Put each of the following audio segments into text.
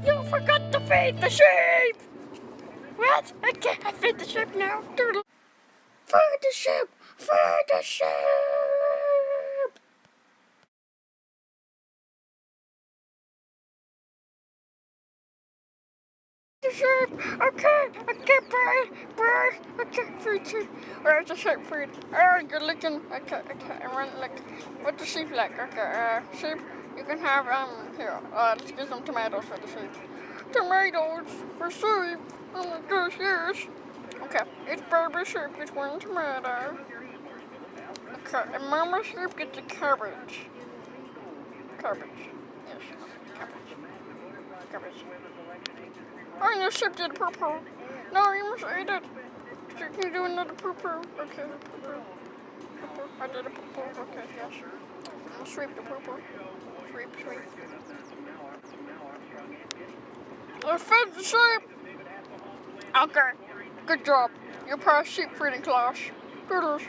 You forgot to feed the sheep! What? Okay, I feed the sheep now. Doodle. Feed the sheep! Feed the sheep! The sheep! Okay, bye. Okay, feed sheep. Where's the sheep feed? Oh, you're looking. Okay, I want to look. What the sheep like? Okay, sheep, you can have, here, let's get some tomatoes for the sheep. Tomatoes for sheep? Oh my gosh, yes. Okay, it's baby sheep gets one tomato. Okay, and mama sheep gets the cabbage. Cabbage. Yes, cabbage. Cabbage. Oh, and your sheep did poo-poo. No, you must eat it. You can do another poo-poo. Okay, poo-poo. Poo-poo. I did a poo-poo. Okay, yes. I'm gonna sweep the poo-poo. Sweep. I fed the sheep. Okay, good job. You're past sheep feeding class. Doodles.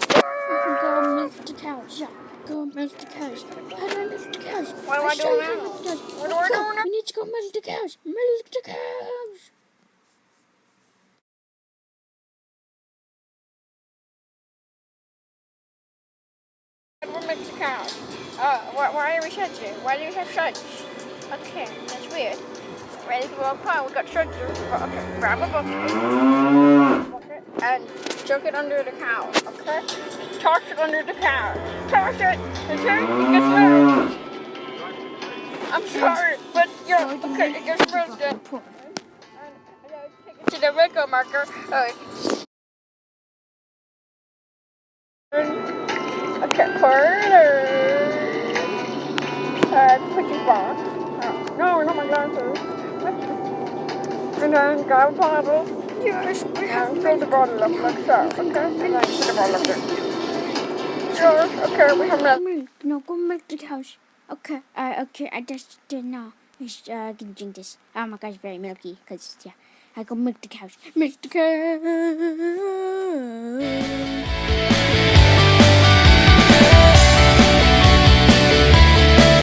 Go milk the cows. Yeah, go milk the cows. How do I milk the cows? What do I do now? What do I do now? We need to go milk the cows. Milk the cows. We'll milk the cows. Why are we shudging? Why do we have shuds? Okay, that's weird. Ready for a pile? We got shuds. Okay, grab a bucket and chuck it under the cow. Okay, toss it under the cow. Toss it. Okay, it gets moved. I'm sorry, but yeah, okay, it gets moved. And I gotta take it to the Rico marker. Okay, quarter. Put your box. No, not my glasses. And then grab a bottle. Yes, we have And fill the bottle up like so. Okay, and then put the bottle up there. Yes, okay, we have milk. No, go milk the cows. Okay, I just no. Let's gonna drink this. Oh my gosh, very milky. Cause yeah, I go milk the cows. Milk the cows.